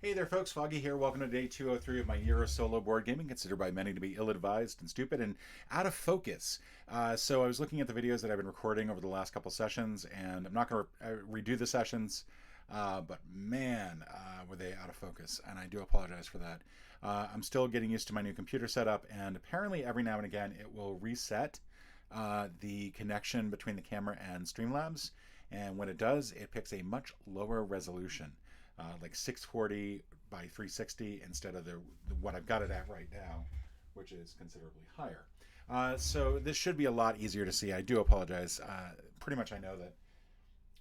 Hey there, folks. Foggy here. Welcome to day 203 of my year of solo board gaming, considered by many to be ill advised and stupid and out of focus. So, I was looking at the videos that I've been recording over the last couple sessions, and I'm not going to redo the sessions, but man, were they out of focus, and I do apologize for that. I'm still getting used to my new computer setup, and apparently, every now and again, it will reset the connection between the camera and Streamlabs, and when it does, it picks a much lower resolution, like 640 by 360 instead of what I've got it at right now, which is considerably higher. So this should be a lot easier to see. I do apologize. Pretty much I know that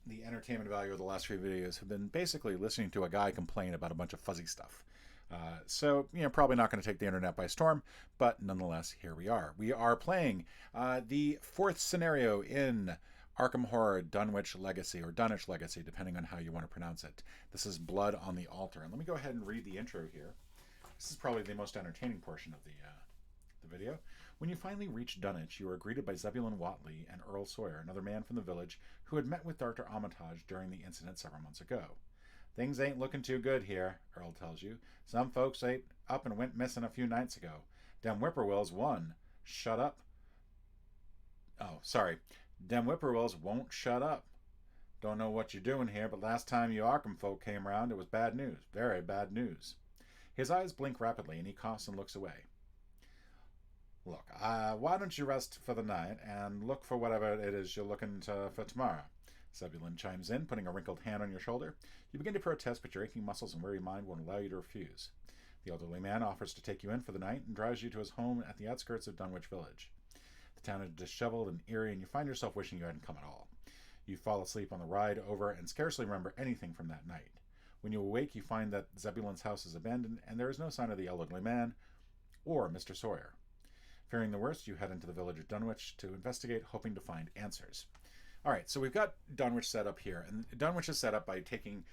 the entertainment value of the last few videos have been basically listening to a guy complain about a bunch of fuzzy stuff. Probably not going to take the internet by storm, but nonetheless, here we are. We are playing the fourth scenario in Arkham Horror Dunwich Legacy, or Dunwich Legacy, depending on how you want to pronounce it. This is Blood on the Altar. And let me go ahead and read the intro here. This is probably the most entertaining portion of the video. When you finally reach Dunwich, you are greeted by Zebulon Watley and Earl Sawyer, another man from the village who had met with Dr. Armitage during the incident several months ago. Things ain't looking too good here, Earl tells you. Some folks ate up and went missing a few nights ago. Dem whippoorwills won. Shut up. Oh, sorry. Dem whippoorwills won't shut up. Don't know what you're doing here, but last time you Arkham folk came around, it was bad news. Very bad news. His eyes blink rapidly, and he coughs and looks away. Look, why don't you rest for the night and look for whatever it is you're looking for tomorrow? Zebulon chimes in, putting a wrinkled hand on your shoulder. You begin to protest, but your aching muscles and weary mind won't allow you to refuse. The elderly man offers to take you in for the night and drives you to his home at the outskirts of Dunwich Village. The town is disheveled and eerie, and you find yourself wishing you hadn't come at all. You fall asleep on the ride over and scarcely remember anything from that night. When you awake, you find that Zebulon's house is abandoned, and there is no sign of the elderly man or Mr. Sawyer. Fearing the worst, you head into the village of Dunwich to investigate, hoping to find answers. All right, so we've got Dunwich set up here, and Dunwich is set up by taking.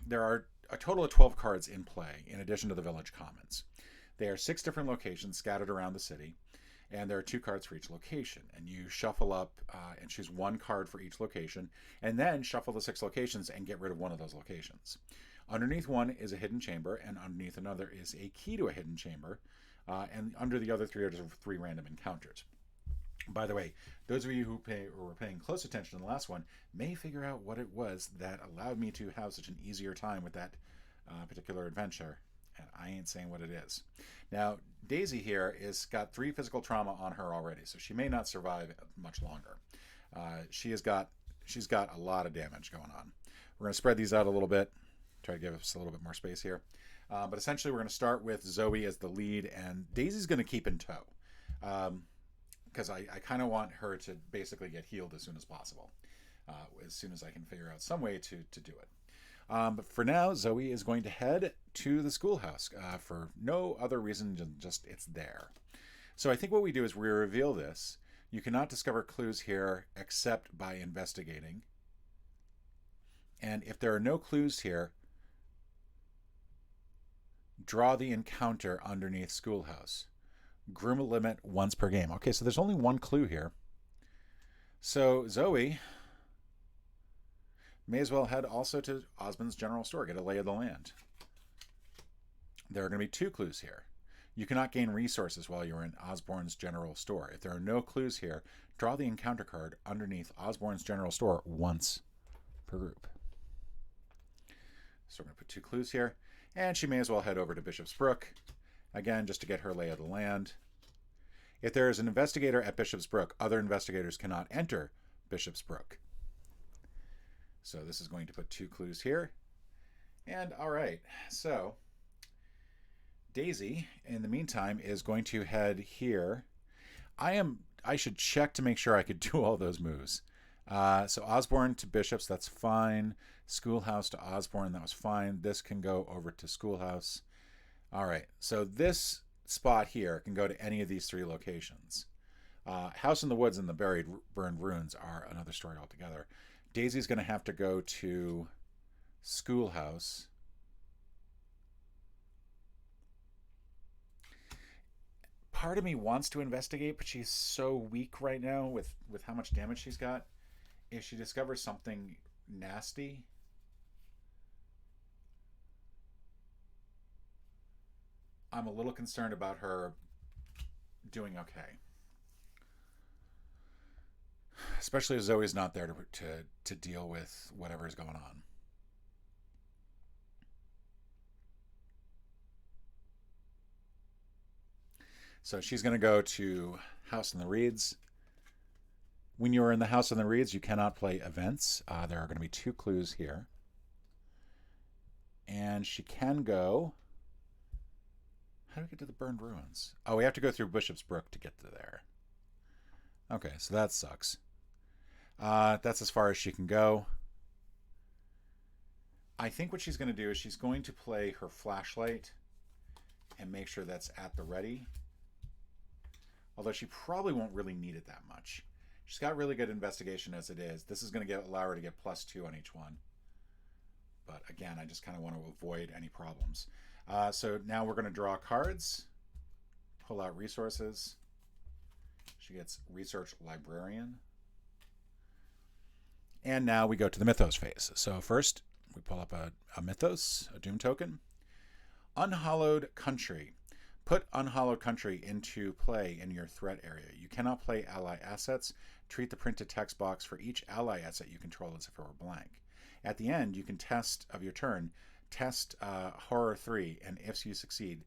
There are a total of 12 cards in play, in addition to the village commons. There are 6 different locations scattered around the city, and there are 2 cards for each location. And you shuffle up and choose 1 card for each location, and then shuffle the 6 locations and get rid of one of those locations. Underneath one is a hidden chamber, and underneath another is a key to a hidden chamber, and under the other 3 are just 3 random encounters. By the way, those of you who were paying close attention to the last one may figure out what it was that allowed me to have such an easier time with that particular adventure, and I ain't saying what it is. Now, Daisy here is got 3 physical trauma on her already, so she may not survive much longer. She's got a lot of damage going on. We're going to spread these out a little bit, try to give us a little bit more space here. But essentially, we're going to start with Zoe as the lead, and Daisy's going to keep in tow. Because I kind of want her to basically get healed as soon as possible, as soon as I can figure out some way to do it. But for now, Zoe is going to head to the schoolhouse for no other reason than just it's there. So I think what we do is we reveal this. You cannot discover clues here except by investigating. And if there are no clues here, draw the encounter underneath schoolhouse. Groom limit once per game. Okay, so there's only 1 clue here. So Zoe may as well head also to Osmond's General Store, get a lay of the land. There are going to be 2 clues here. You cannot gain resources while you're in Osborne's General Store. If there are no clues here, draw the encounter card underneath Osborne's General Store once per group. So we're going to put 2 clues here. And she may as well head over to Bishop's Brook, again, just to get her lay of the land. If there is an investigator at Bishop's Brook, other investigators cannot enter Bishop's Brook. So this is going to put 2 clues here. And all right, so Daisy, in the meantime, is going to head here. I should check to make sure I could do all those moves. So Osborne to Bishops, that's fine. Schoolhouse to Osborne, that was fine. This can go over to Schoolhouse. All right, so this spot here can go to any of these 3 locations. House in the Woods and the Burned Ruins are another story altogether. Daisy's going to have to go to Schoolhouse. Part of me wants to investigate, but she's so weak right now with how much damage she's got. If she discovers something nasty, I'm a little concerned about her doing okay. Especially if Zoe's not there to deal with whatever is going on. So she's going to go to House in the Reeds. When you are in the House in the Reeds, you cannot play events. There are going to be 2 clues here. And she can go... How do we get to the Burned Ruins? Oh, we have to go through Bishop's Brook to get to there. Okay, so that sucks. That's as far as she can go. I think what she's going to do is she's going to play her flashlight and make sure that's at the ready. Although she probably won't really need it that much. She's got really good investigation as it is. This is going to allow her to get +2 on each one. But again, I just kind of want to avoid any problems. So now we're going to draw cards, pull out resources. She gets Research Librarian. And now we go to the Mythos phase. So first, we pull up a Mythos, a Doom token. Unhallowed Country. Put Unhallowed Country into play in your threat area. You cannot play ally assets. Treat the printed text box for each ally asset you control as if it were blank. At the end, you can test of your turn, test Horror 3, and if you succeed,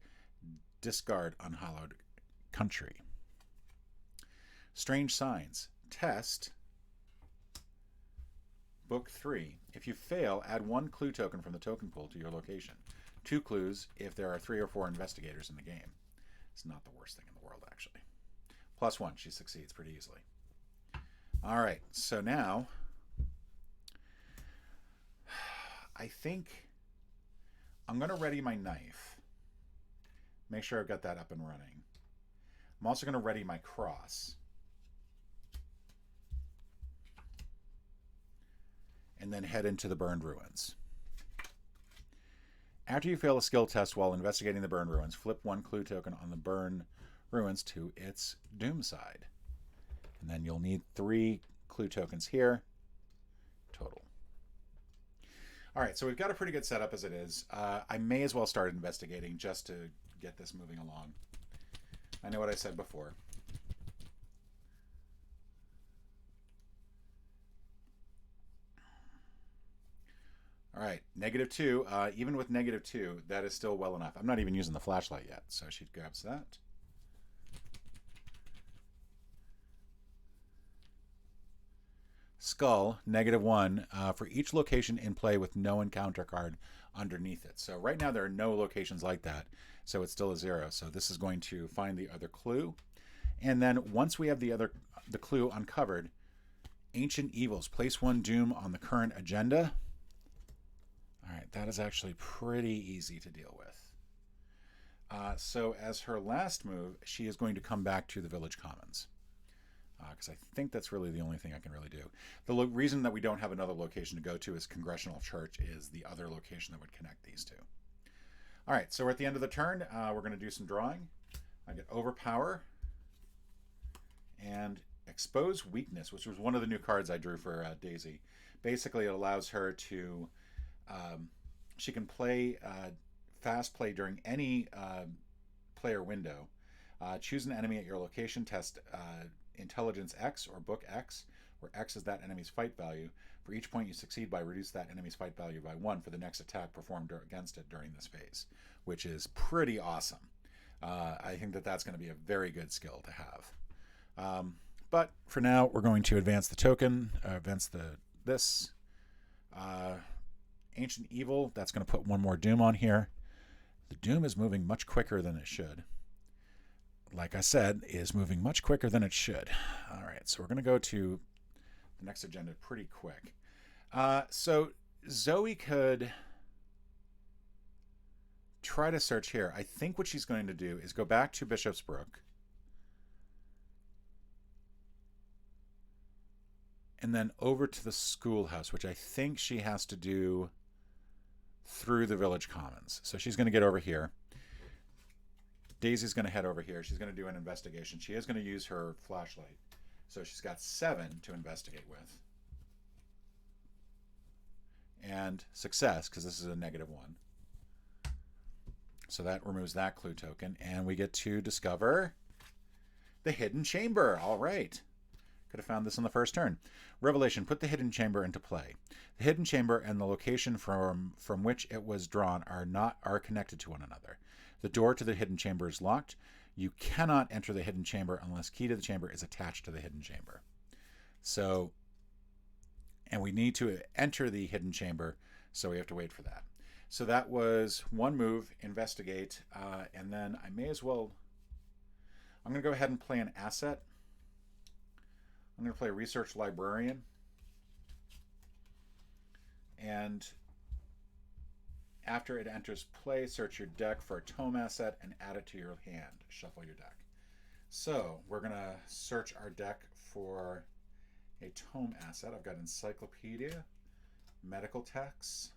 discard Unhallowed Country. Strange Signs. Test Book 3. If you fail, add 1 clue token from the token pool to your location. 2 clues if there are 3 or 4 investigators in the game. It's not the worst thing in the world, actually. +1. She succeeds pretty easily. All right, so now I think I'm going to ready my knife. Make sure I've got that up and running. I'm also going to ready my cross. And then head into the Burned Ruins. After you fail a skill test while investigating the Burned Ruins, flip 1 clue token on the Burned Ruins to its Doom side. And then you'll need 3 clue tokens here total. All right, so we've got a pretty good setup as it is. I may as well start investigating just to get this moving along. I know what I said before. All right, -2. Even with -2, that is still well enough. I'm not even using the flashlight yet, so she grabs that. Skull, -1, for each location in play with no encounter card underneath it. So right now there are no locations like that, so it's still a 0. So this is going to find the other clue. And then once we have the clue uncovered, Ancient Evils, place 1 Doom on the current agenda. All right, that is actually pretty easy to deal with. So as her last move, she is going to come back to the Village Commons. Because I think that's really the only thing I can really do. The reason that we don't have another location to go to is Congressional Church is the other location that would connect these two. All right, so we're at the end of the turn. We're going to do some drawing. I get Overpower and Expose Weakness, which was one of the new cards I drew for Daisy. Basically, it allows her to... she can play fast play during any player window. Choose an enemy at your location, test Intelligence X or Book X, where X is that enemy's fight value. For each point you succeed by, reduce that enemy's fight value by 1 for the next attack performed against it during this phase, which is pretty awesome. I think that that's going to be a very good skill to have. But for now, we're going to advance the token, advance this. Ancient Evil, that's going to put 1 more Doom on here. The Doom is moving much quicker than it should. Like I said, is moving much quicker than it should. All right, so we're going to go to the next agenda pretty quick. So Zoe could try to search here. I think what she's going to do is go back to Bishop's Brook. And then over to the schoolhouse, which I think she has to do through the Village Commons. So she's going to get over here. Daisy's going to head over here. She's going to do an investigation. She is going to use her flashlight. So she's got 7 to investigate with. And success, because this is a -1. So that removes that clue token, and we get to discover the hidden chamber. All right. Could have found this on the first turn. Revelation, put the hidden chamber into play. The hidden chamber and the location from which it was drawn are connected to one another. The door to the hidden chamber is locked. You cannot enter the hidden chamber unless key to the chamber is attached to the hidden chamber. So, and we need to enter the hidden chamber, so we have to wait for that. So that was one move, investigate, and then I may as well, I'm going to go ahead and play an asset. I'm going to play Research Librarian. And after it enters play, search your deck for a tome asset and add it to your hand. Shuffle your deck. So we're going to search our deck for a tome asset. I've got Encyclopedia, Medical Texts.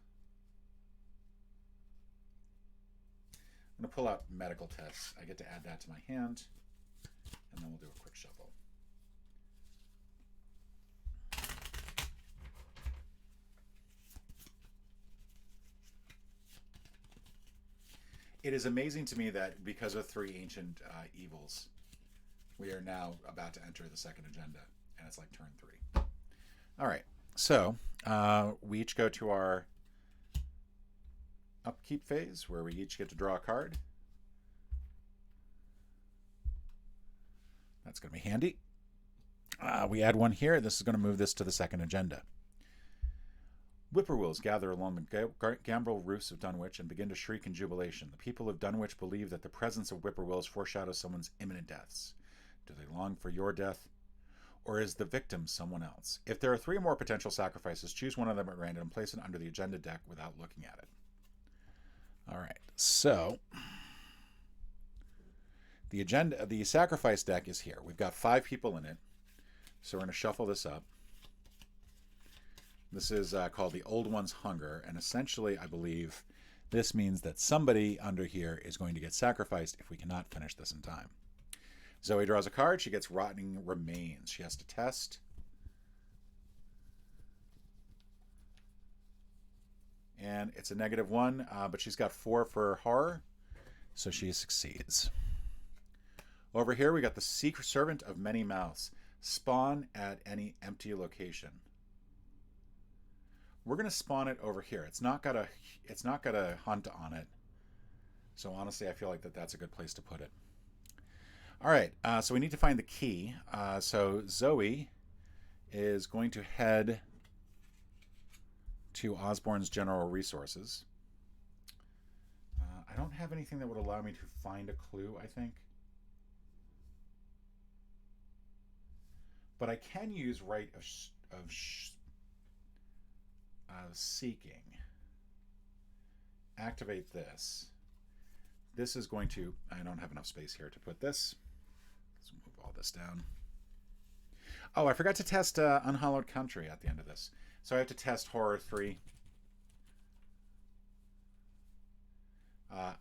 I'm going to pull out Medical Texts. I get to add that to my hand, and then we'll do a quick shuffle. It is amazing to me that because of 3 ancient evils, we are now about to enter the second agenda, and it's like turn 3. All right, so we each go to our upkeep phase, where we each get to draw a card. That's going to be handy. We add one here. This is going to move this to the second agenda. Whippoorwills gather along the gambrel roofs of Dunwich and begin to shriek in jubilation. The people of Dunwich believe that the presence of whippoorwills foreshadows someone's imminent deaths. Do they long for your death? Or is the victim someone else? If there are 3 or more potential sacrifices, choose one of them at random and place it under the agenda deck without looking at it. All right, so the sacrifice deck is here. We've got 5 people in it, so we're going to shuffle this up. This is called the Old One's Hunger, and essentially, I believe, this means that somebody under here is going to get sacrificed if we cannot finish this in time. Zoe draws a card. She gets Rotting Remains. She has to test. And it's a -1, but she's got 4 for horror, so she succeeds. Over here, we got the Secret Servant of Many Mouths. Spawn at any empty location. We're going to spawn it over here. It's not got a hunt on it, so honestly, I feel like that's a good place to put it. All right, so we need to find the key. So Zoe is going to head to Osborne's General Resources. I don't have anything that would allow me to find a clue, I think. But I can use Rite of Seeking. Activate this. This is going to... I don't have enough space here to put this. Let's move all this down. Oh, I forgot to test Unhallowed Country at the end of this. So I have to test Horror 3.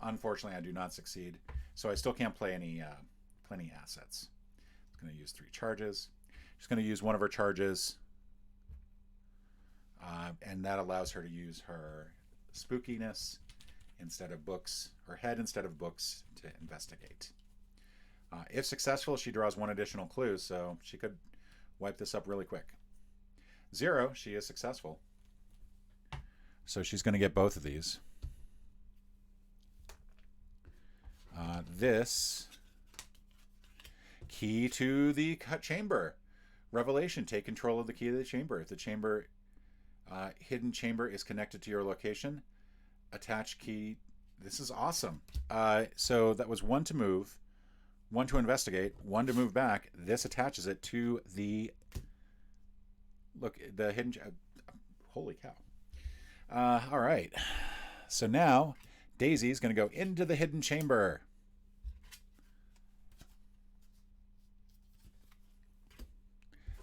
Unfortunately, I do not succeed. So I still can't play any assets. It's going to use 3 charges. She's going to use one of her charges. And that allows her to use her spookiness instead of books, her head instead of books, to investigate. If successful, she draws 1 additional clue, so she could wipe this up really quick. 0, she is successful. So she's going to get both of these. This key to the chamber. Revelation, take control of the key to the chamber. If the chamber, hidden chamber, is connected to your location, attach key. This is awesome. So that was 1 to move, 1 to investigate, 1 to move back. This attaches it to the... Look, the hidden... holy cow. All right. So now, Daisy's going to go into the hidden chamber.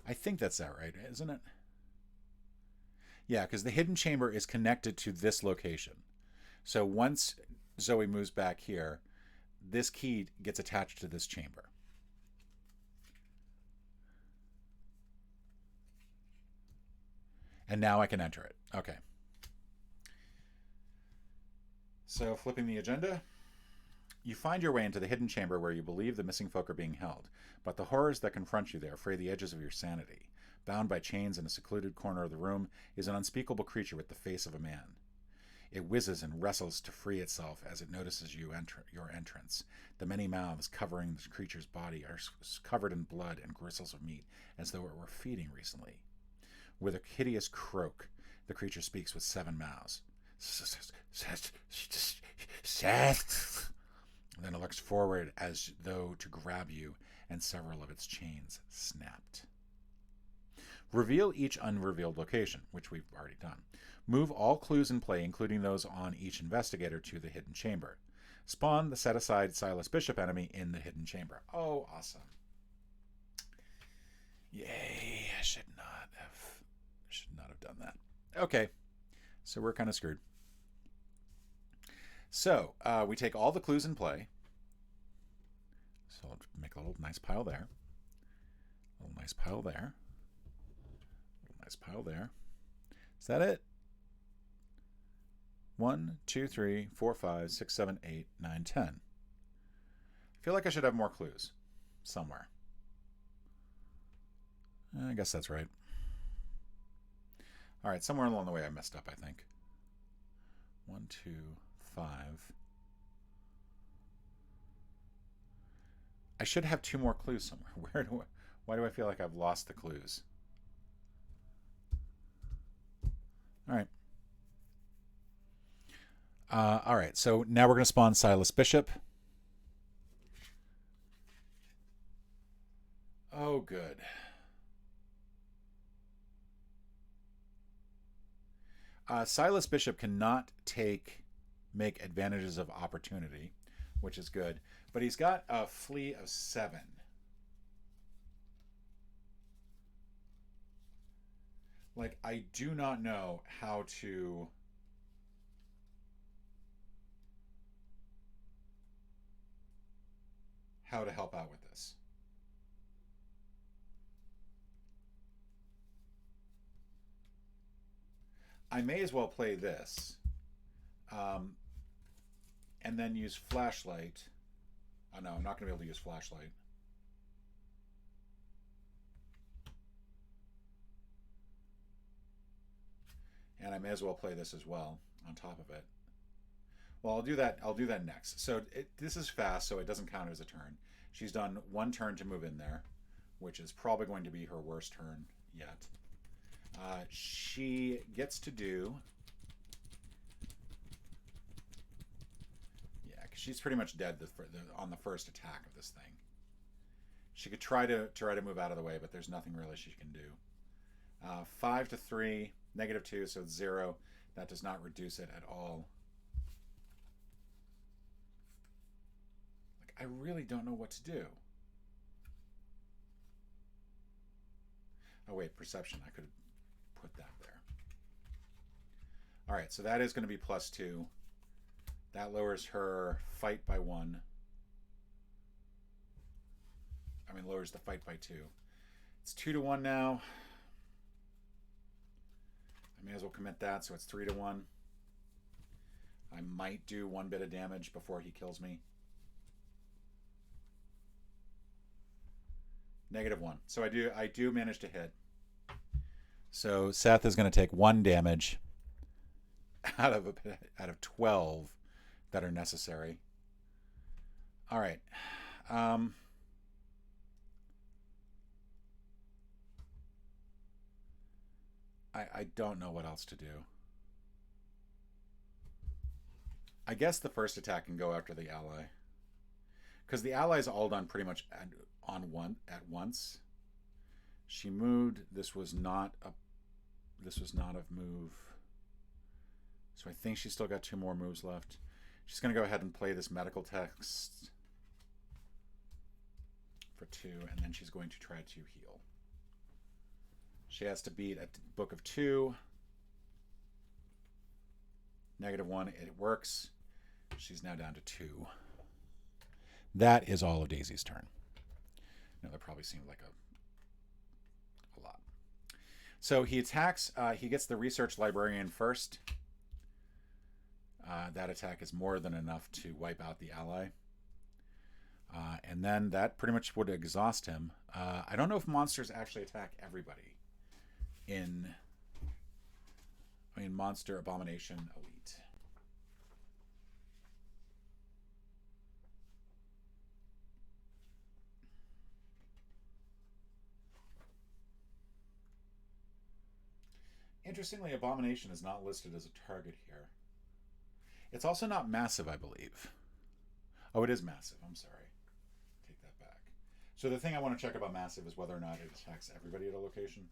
I think that's that right, isn't it? Yeah, because the hidden chamber is connected to this location. So once Zoe moves back here, this key gets attached to this chamber. And now I can enter it. Okay. So flipping the agenda. You find your way into the hidden chamber where you believe the missing folk are being held, but the horrors that confront you there fray the edges of your sanity. Bound by chains in a secluded corner of the room is an unspeakable creature with the face of a man. It whizzes and wrestles to free itself as it notices your entrance. The many mouths covering the creature's body are covered in blood and gristles of meat, as though it were feeding recently. With a hideous croak, the creature speaks with 7 mouths. Seth. Then it looks forward as though to grab you, and several of its chains snapped. Reveal each unrevealed location, which we've already done. Move all clues in play, including those on each investigator, to the hidden chamber. Spawn the set-aside Silas Bishop enemy in the hidden chamber. Oh, awesome. Yay, I should not have done that. Okay, so we're kind of screwed. So, we take all the clues in play. So I'll make a little nice pile there. A little nice pile there. A little nice pile there. Is that it? 1, 2, 3, 4, 5, 6, 7, 8, 9, 10. I feel like I should have more clues somewhere. I guess that's right. All right, somewhere along the way I messed up, I think. 1, 2, 5. I should have 2 more clues somewhere. Why do I feel like I've lost the clues? All right. All right, so now we're going to spawn Silas Bishop. Oh, good. Silas Bishop cannot make advantages of opportunity, which is good. But he's got a flee of 7. Like, I do not know how to... help out with this. I may as well play this. And then use flashlight. Oh no, I'm not going to be able to use flashlight. And I may as well play this as well on top of it. Well, I'll do that next. So this is fast, so it doesn't count as a turn. She's done 1 turn to move in there, which is probably going to be her worst turn yet. She gets to do... Yeah, because she's pretty much dead on the first attack of this thing. She could try to move out of the way, but there's nothing really she can do. 5 to 3, -2, so it's 0. That does not reduce it at all. I really don't know what to do. Oh wait, perception. I could put that there. All right, so that is going to be +2. That lowers her fight by 1. I mean, lowers the fight by 2. It's 2 to 1 now. I may as well commit that, so it's 3 to 1. I might do 1 bit of damage before he kills me. -1. So I do manage to hit. So Seth is going to take 1 damage out of 12 that are necessary. All right. I don't know what else to do. I guess the first attack can go after the ally, because the ally's all done pretty much at once. She moved. This was not a move. So I think she's still got 2 more moves left. She's going to go ahead and play this medical text for 2, and then she's going to try to heal. She has to beat a book of 2. -1. It works. She's now down to 2. That is all of Daisy's turn. No, that probably seemed like a lot. So he attacks. He gets the research librarian first. That attack is more than enough to wipe out the ally. And then that pretty much would exhaust him. I don't know if monsters actually attack everybody in, Monster Abomination Elite. Interestingly, Abomination is not listed as a target here. It's also not massive, I believe. Oh, it is massive. I'm sorry. Take that back. So the thing I want to check about massive is whether or not it attacks everybody at a location.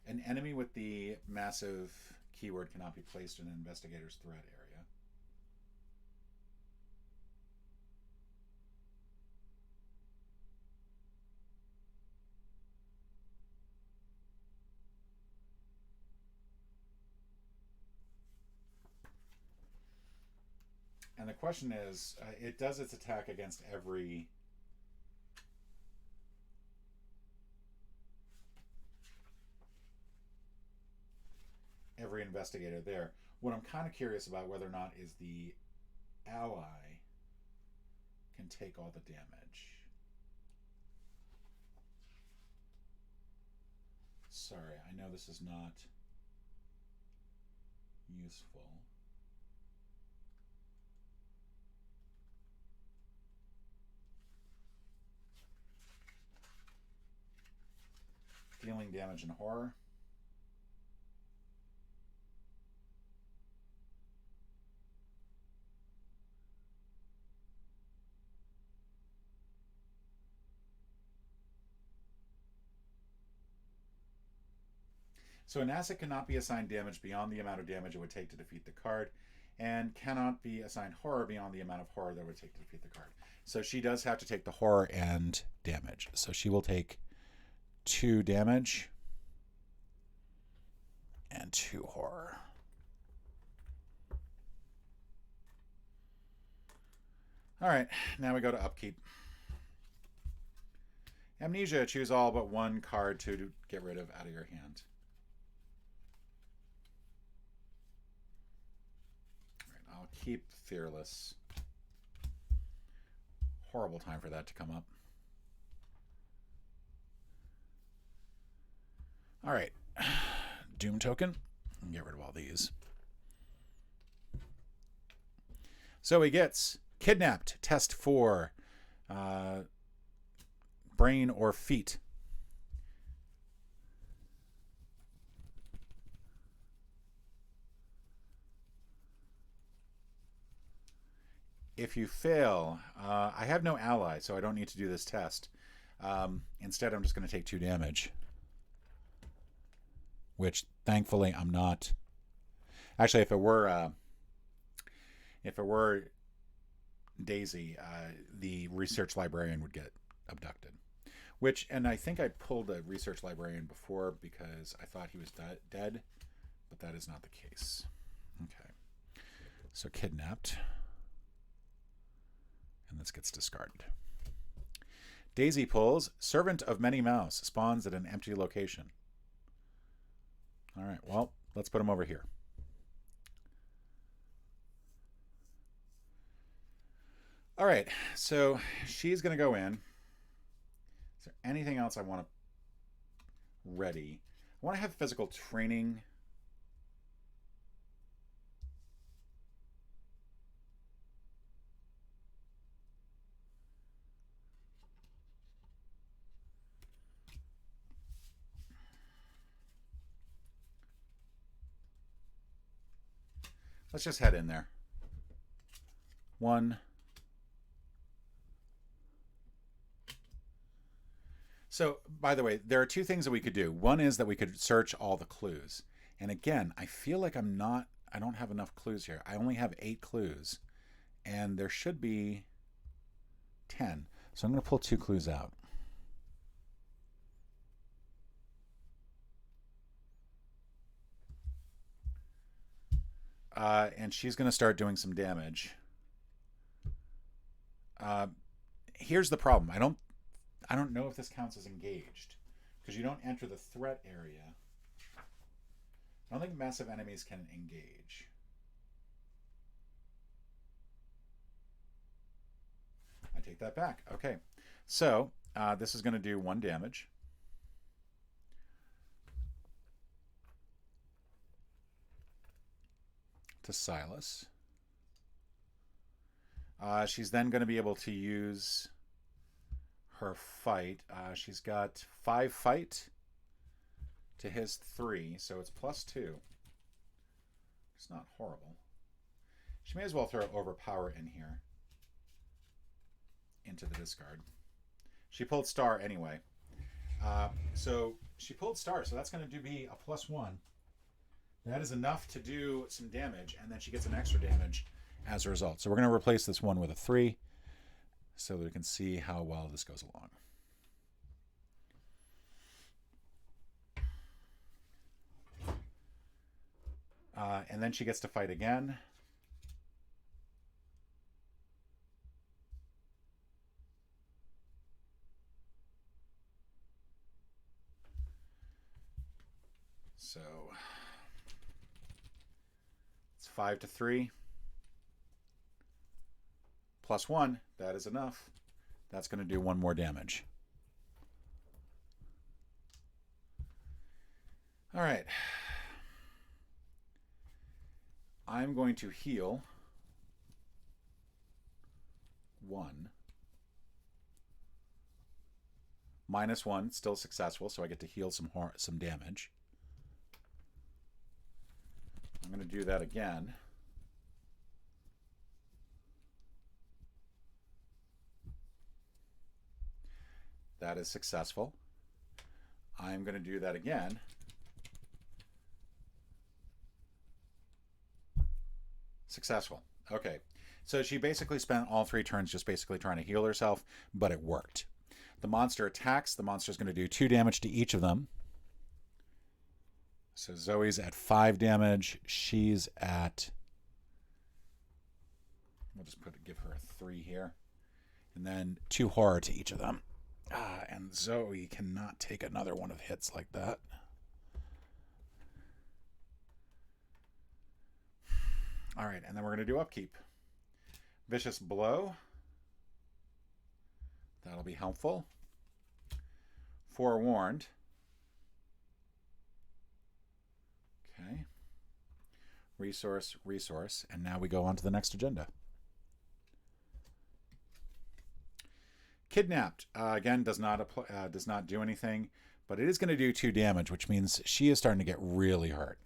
An enemy with the massive keyword cannot be placed in an investigator's threat area. And the question is, it does its attack against every investigator there. What I'm kind of curious about whether or not is the ally can take all the damage. Sorry, I know this is not useful. Dealing damage and horror. So an asset cannot be assigned damage beyond the amount of damage it would take to defeat the card, and cannot be assigned horror beyond the amount of horror that it would take to defeat the card. So she does have to take the horror and damage. So she will take 2 damage and 2 horror. All right, now we go to upkeep. Amnesia, choose all but one card to get rid of out of your hand. All right, I'll keep Fearless. Horrible time for that to come up. All right, Doom token. Get rid of all these. So he gets Kidnapped, test 4, brain or feet. If you fail, I have no ally, so I don't need to do this test. Instead, I'm just going to take 2 damage. Which, thankfully, I'm not. Actually, if it were Daisy, the research librarian would get abducted. Which, and I think I pulled a research librarian before because I thought he was dead, but that is not the case. Okay. So Kidnapped. And this gets discarded. Daisy pulls Servant of Many Mouse, spawns at an empty location. All right, well, let's put him over here. All right, so she's going to go in. Is there anything else I want to ready? I want to have physical training. Let's just head in there. 1. So, by the way, there are 2 things that we could do. One is that we could search all the clues. And again, I feel like I don't have enough clues here. I only have 8 clues. And there should be 10. So I'm going to pull 2 clues out. And she's going to start doing some damage. Here's the problem. I don't know if this counts as engaged because you don't enter the threat area I don't think massive enemies can engage. I take that back. Okay. So this is going to do 1 damage. To Silas. She's then going to be able to use her fight. She's got 5 fight to his 3, so it's +2. It's not horrible. She may as well throw Overpower in here into the discard. She pulled Star anyway. So she pulled Star, so that's going to be a +1. That is enough to do some damage, and then she gets an extra damage as a result. So we're going to replace this one with a 3 so that we can see how well this goes along. And then she gets to fight again. So it's 5 to 3. +1, that is enough. That's going to do 1 more damage. All right. I'm going to heal 1. -1, still successful, so I get to heal some damage. I'm going to do that again. That is successful. I'm going to do that again. Successful. Okay. So she basically spent all 3 turns just basically trying to heal herself, but it worked. The monster attacks. The monster is going to do 2 damage to each of them. So Zoe's at 5 damage. She's at... We'll just give her a 3 here. And then 2 horror to each of them. And Zoe cannot take another one of hits like that. All right, and then we're going to do upkeep. Vicious Blow. That'll be helpful. Forewarned. Okay. Resource, resource. And now we go on to the next agenda. Kidnapped. Again, does not do anything, but it is going to do 2 damage, which means she is starting to get really hurt.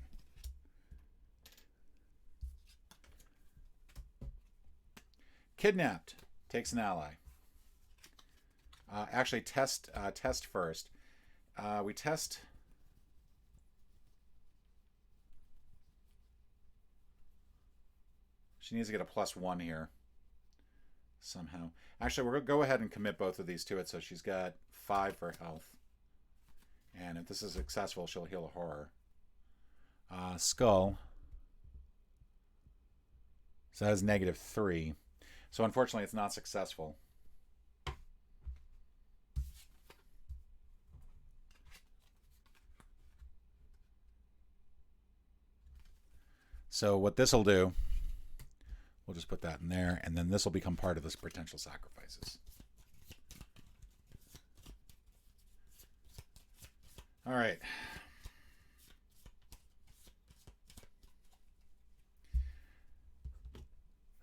Kidnapped takes an ally. Actually, test first. We test. She needs to get a +1 here somehow. Actually, we're going to go ahead and commit both of these to it. So she's got 5 for health. And if this is successful, she'll heal a horror. Skull. So that is -3. So unfortunately, it's not successful. So what this will do, we'll just put that in there, and then this will become part of this potential sacrifices. All right.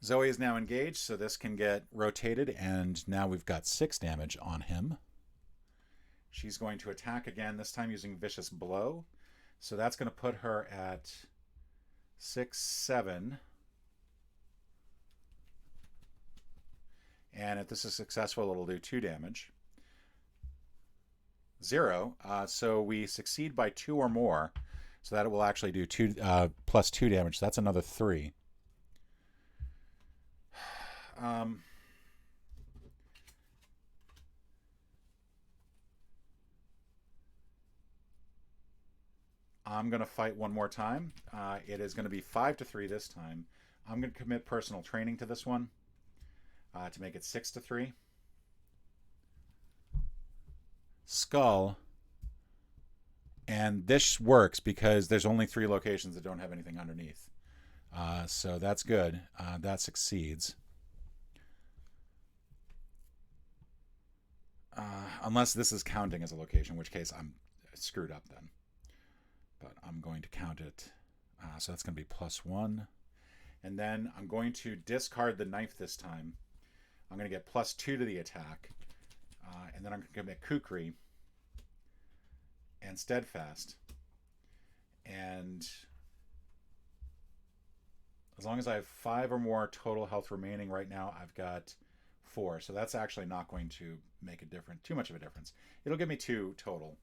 Zoe is now engaged, so this can get rotated, and now we've got 6 damage on him. She's going to attack again, this time using Vicious Blow. So that's going to put her at 6, 7. And if this is successful, it'll do 2 damage. 0. So we succeed by 2 or more. So that it will actually do +2 damage. So that's another 3. I'm going to fight one more time. It is going to be 5 to 3 this time. I'm going to commit personal training to this one to make it 6 to 3. Skull And this works because there's only 3 locations that don't have anything underneath. So that's good. That succeeds. Unless this is counting as a location, in which case I'm screwed up then. But I'm going to count it. So that's going to be +1. And then I'm going to discard the knife this time. I'm going to get +2 to the attack. And then I'm going to commit kukri and steadfast. And as long as I have 5 or more total health remaining right now, I've got 4. So that's actually not going to make too much of a difference. It'll give me 2 total.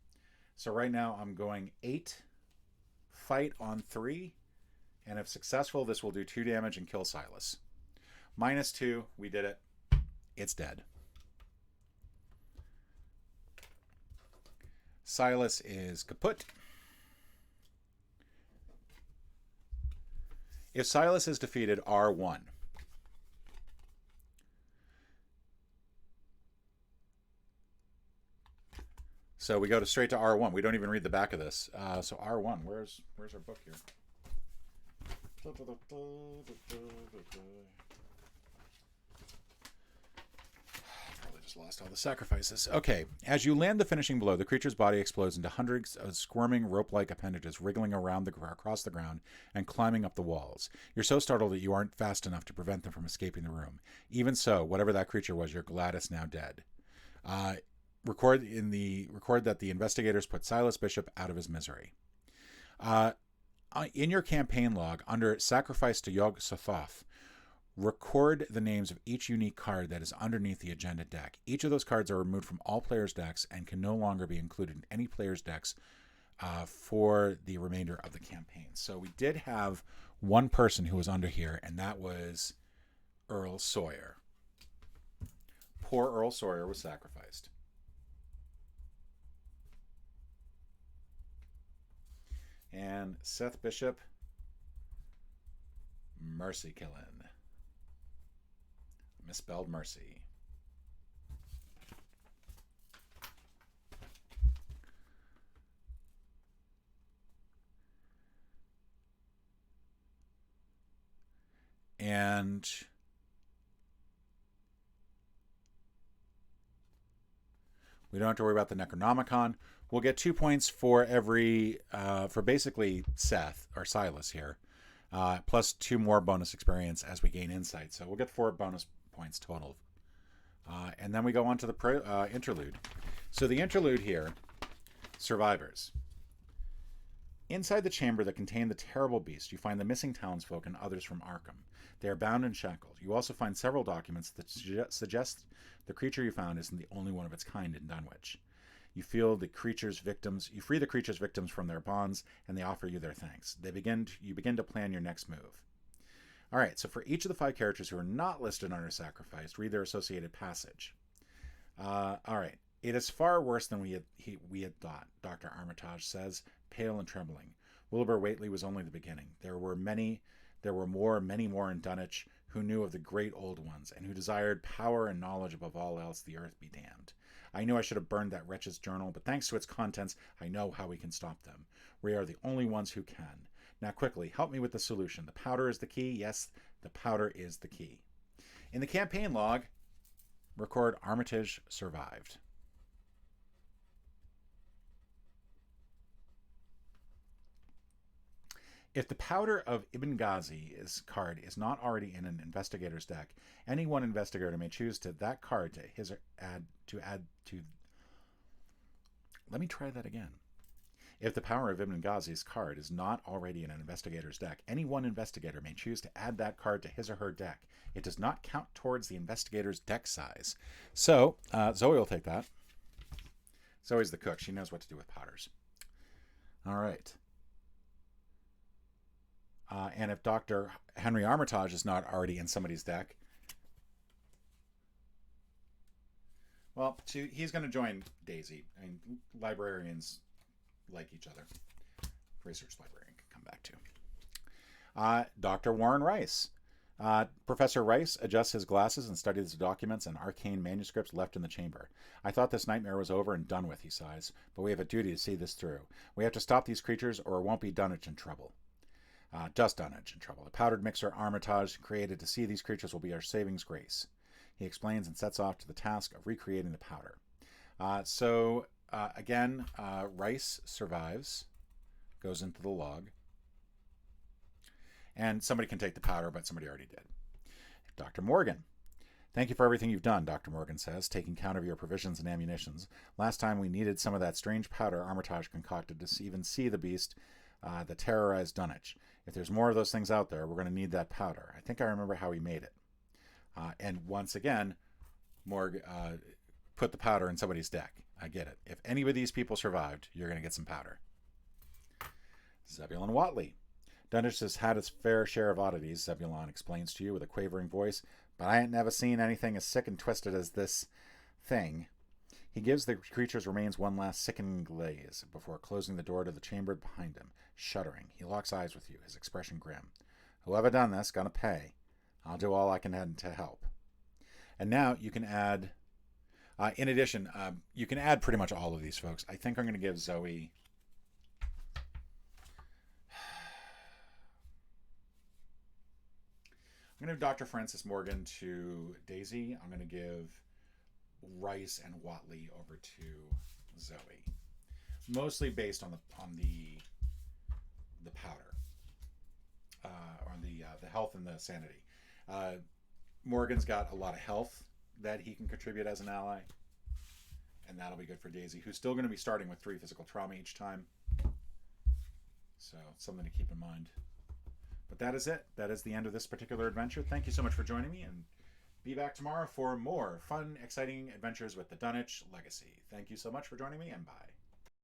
So right now I'm going 8, fight on 3, and if successful, this will do 2 damage and kill Silas. -2, we did it. It's dead. Silas is kaput. If Silas is defeated, R1. So we go straight to R1. We don't even read the back of this. So R1, where's our book here? Probably just lost all the sacrifices. Okay, as you land the finishing blow, the creature's body explodes into hundreds of squirming rope-like appendages wriggling across the ground and climbing up the walls. You're so startled that you aren't fast enough to prevent them from escaping the room. Even so, whatever that creature was, you're glad it's now dead. Record that the investigators put Silas Bishop out of his misery. In your campaign log, under Sacrifice to Yog-Sothoth, record the names of each unique card that is underneath the agenda deck. Each of those cards are removed from all players' decks and can no longer be included in any player's decks for the remainder of the campaign. So we did have one person who was under here, and that was Earl Sawyer. Poor Earl Sawyer was sacrificed. And Seth Bishop, mercy killing. Misspelled mercy. And we don't have to worry about the Necronomicon. We'll get 2 points for every, for basically Seth, or Silas here, plus 2 more bonus experience as we gain insight. So we'll get 4 bonus points total. And then we go on to the interlude. So the interlude here, survivors. Inside the chamber that contained the terrible beast, you find the missing townsfolk and others from Arkham. They are bound and shackled. You also find several documents that suggest the creature you found isn't the only one of its kind in Dunwich. You free the creature's victims from their bonds, and they offer you their thanks. You begin to plan your next move. All right, so for each of the 5 characters who are not listed under Sacrificed, read their associated passage. All right, it is far worse than we had thought, Dr. Armitage says, pale and trembling. Wilbur Whately was only the beginning. There were many more in Dunwich who knew of the great old ones, and who desired power and knowledge above all else, the earth be damned. I knew I should have burned that wretch's journal, but thanks to its contents, I know how we can stop them. We are the only ones who can. Now quickly, help me with the solution. The powder is the key. Yes, the powder is the key. In the campaign log, record Armitage survived. If the powder of Ibn Ghazi's card is not already in an investigator's deck, any one investigator may choose that card to add to. Let me try that again. If the power of Ibn Ghazi's card is not already in an investigator's deck, any one investigator may choose to add that card to his or her deck. It does not count towards the investigator's deck size. So, Zoe will take that. Zoe's the cook. She knows what to do with powders. All right. And if Dr. Henry Armitage is not already in somebody's deck, well, he's going to join Daisy. I mean, librarians like each other. Research librarian can come back to. Dr. Warren Rice. Professor Rice adjusts his glasses and studies the documents and arcane manuscripts left in the chamber. I thought this nightmare was over and done with, he sighs, but we have a duty to see this through. We have to stop these creatures or it won't be Dunwich in trouble. Just Dunwich in trouble. The powdered mixer Armitage created to see these creatures will be our savings grace. He explains and sets off to the task of recreating the powder. Again, Rice survives, goes into the log, and somebody can take the powder, but somebody already did. Dr. Morgan. Thank you for everything you've done, Dr. Morgan says, taking count of your provisions and ammunitions. Last time we needed some of that strange powder Armitage concocted to even see the beast that terrorized Dunwich. If there's more of those things out there, we're going to need that powder. I think I remember how he made it. And once again, Morg put the powder in somebody's deck. I get it. If any of these people survived, you're going to get some powder. Zebulon Watley. Dunwich has had its fair share of oddities, Zebulon explains to you with a quavering voice, but I ain't never seen anything as sick and twisted as this thing. He gives the creature's remains one last sickening glaze before closing the door to the chamber behind him. Shuddering, he locks eyes with you, his expression grim. Whoever done this, gonna pay. I'll do all I can to help. And now you can add, in addition, you can add pretty much all of these folks. I think I'm going to give Zoe... I'm going to give Dr. Francis Morgan to Daisy. I'm going to give Rice and Watley over to Zoe. Mostly based on the powder. On the health and the sanity. Morgan's got a lot of health that he can contribute as an ally. And that'll be good for Daisy, who's still going to be starting with 3 physical trauma each time. So, something to keep in mind. But that is it. That is the end of this particular adventure. Thank you so much for joining me, and be back tomorrow for more fun, exciting adventures with the Dunwich Legacy. Thank you so much for joining me, and bye.